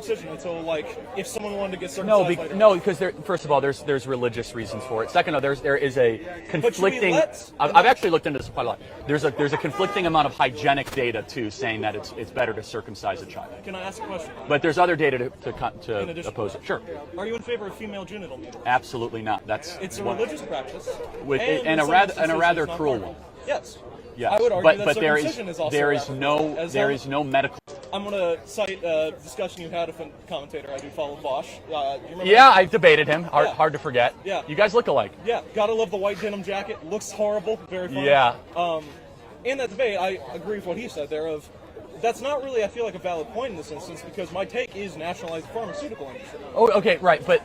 circumcision until, like, if someone wanted to get No, circumcised later. no, because first of all, there's religious reasons for it. Second, there is a conflicting. I've actually looked into this quite a lot. There's a conflicting amount of hygienic data too, saying that it's better to circumcise a child. Can I ask a question? But there's other data to oppose it. Sure. Are you in favor of female genital mutilation? Absolutely not. It's a religious practice, and a rather cruel one. Yes. Yes. I would argue that but circumcision is also there is no medical. I'm going to cite a discussion you had with a commentator. I do follow Bosch. You remember Yeah, I debated him. Hard to forget. Yeah. You guys look alike. Yeah. Gotta love the white denim jacket. Looks horrible. Very funny. Yeah. In that debate, I agree with what he said there of that's not really, I feel like, a valid point in this instance because my take is nationalize the pharmaceutical industry. Oh, okay, right. But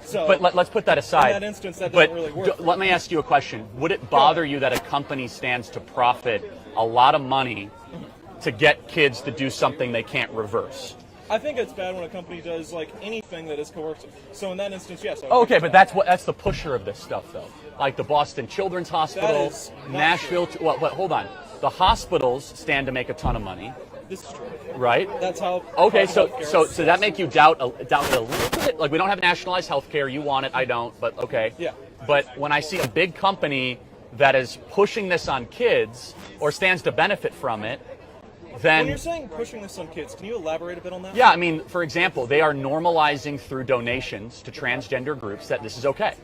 let's put that aside. In that instance, that doesn't really work. Let me ask you a question. Would it bother you that a company stands to profit a lot of money to get kids to do something they can't reverse? I think it's bad when a company does like anything that is coercive. So in that instance, yes. Okay, but that's the pusher of this stuff, though. Like the Boston Children's Hospital, Nashville. Well, hold on. The hospitals stand to make a ton of money. This is true. Right? That's how. Okay, so does that make you doubt it a little bit? Like we don't have nationalized health care. You want it, I don't. But okay. Yeah. But when I see a big company that is pushing this on kids or stands to benefit from it, then... When you're saying pushing this on kids, can you elaborate a bit on that? Yeah, I mean, for example, they are normalizing through donations to transgender groups that this is okay.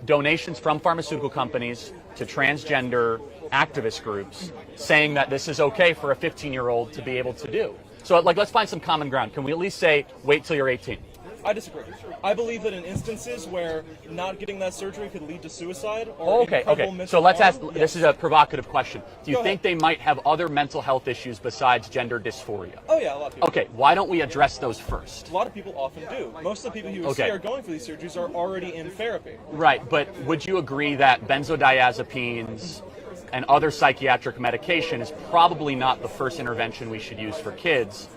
Donations from pharmaceutical companies to transgender activist groups saying that this is okay for a 15-year-old to be able to do. So, like, let's find some common ground. Can we at least say, wait till you're 18? I disagree. I believe that in instances where not getting that surgery could lead to suicide or okay. mental So let's ask, harm, this is a provocative question. Do you Go think ahead. they might have other mental health issues besides gender dysphoria? Oh yeah, a lot of people. Okay, why don't we address those first? A lot of people often do. Most of the people you see are going for these surgeries are already in therapy. Right, but would you agree that benzodiazepines and other psychiatric medication is probably not the first intervention we should use for kids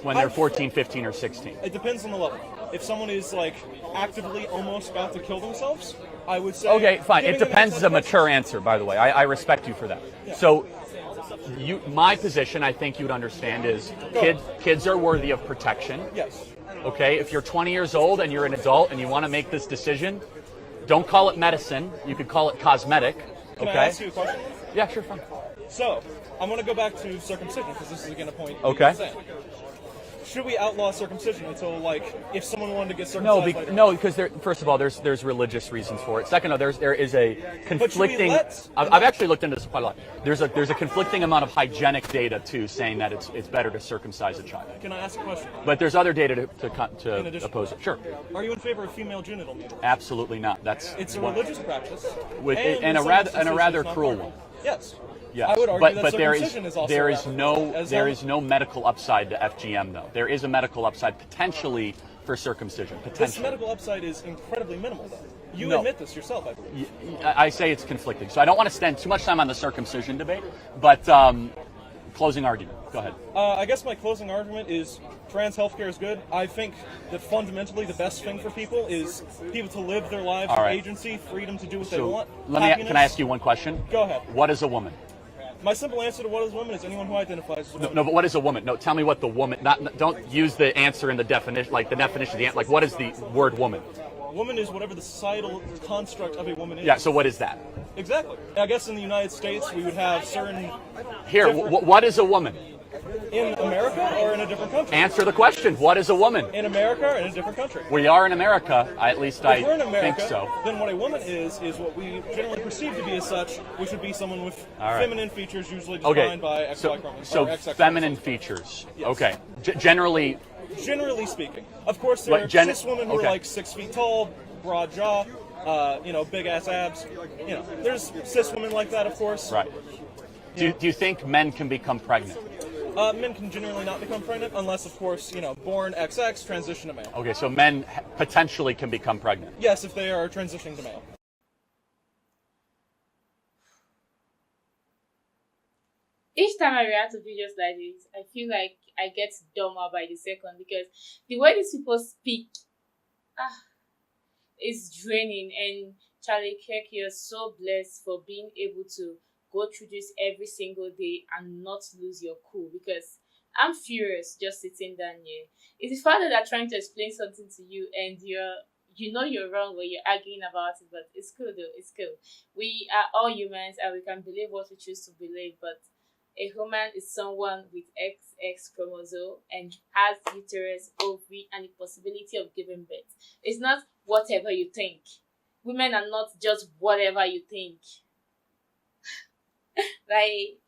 when they're 14, 15, or 16? It depends on the level. If someone is like actively almost about to kill themselves, I would say... Okay, fine. It giving them depends is a antidepressants- mature answer, by the way. I respect you for that. Yeah. So my position, I think you'd understand, is kids are worthy of protection. Yes. Okay, if you're 20 years old and you're an adult and you want to make this decision, don't call it medicine. You could call it cosmetic. Can Okay. I ask you a question? Yeah, sure, fine. So, I'm going to go back to circumcision because this is again a point. Okay. you're saying. Should we outlaw circumcision until, like, if someone wanted to get circumcised? No, because first of all, there's religious reasons for it. Second, there is a conflicting. I've actually looked into this quite a lot. There's a conflicting amount of hygienic data too, saying that it's better to circumcise a child. Can I ask a question? But there's other data to oppose it. Sure. Are you in favor of female genital mutilation? Absolutely not. It's a religious practice, and a rather cruel one. Yes. Yes, I would argue that but circumcision is also there is no medical upside to FGM though. There is a medical upside potentially for circumcision. This medical upside is incredibly minimal though. You admit this yourself, I believe. I say it's conflicting. So I don't want to spend too much time on the circumcision debate, but closing argument. Go ahead. I guess my closing argument is trans healthcare is good. I think that fundamentally the best thing for people is people to live their lives with agency, freedom to do what they want. Can I ask you one question? Go ahead. What is a woman? My simple answer to what is a woman is anyone who identifies as a woman. No, but what is a woman? No, tell me what the woman. Don't use the answer in the definition, like the definition of the answer. Like, what is the word woman? Woman is whatever the societal construct of a woman is. Yeah. So what is that? Exactly. I guess in the United States we would have certain. Here, what is a woman? In America or in a different country? Answer the question. What is a woman? In America or in a different country? We are in America. At least I If we're in America, think so. then what a woman is what we generally perceive to be as such, which would be someone with feminine features, usually defined by XY chromosomes. So XX feminine chromosomes. features. Yes. Okay. Generally speaking. Of course, there are cis women who are like 6 feet tall, broad jaw, big ass abs. There's cis women like that, of course. Right. Do you think men can become pregnant? Men can generally not become pregnant unless, of course, born XX, transition to male. Okay, so men potentially can become pregnant. Yes, if they are transitioning to male. Each time I react to videos like this, I feel like I get dumber by the second because the way these people speak is draining. And Charlie Kirk, you're so blessed for being able to go through this every single day and not lose your cool, because I'm furious just sitting down here. It's the fact that they're trying to explain something to you and you're wrong or you're arguing about it, but it's cool though. It's cool. We are all humans and we can believe what we choose to believe, but a human is someone with XX chromosome and has uterus, ovary, and the possibility of giving birth. It's not whatever you think. Women are not just whatever you think. Like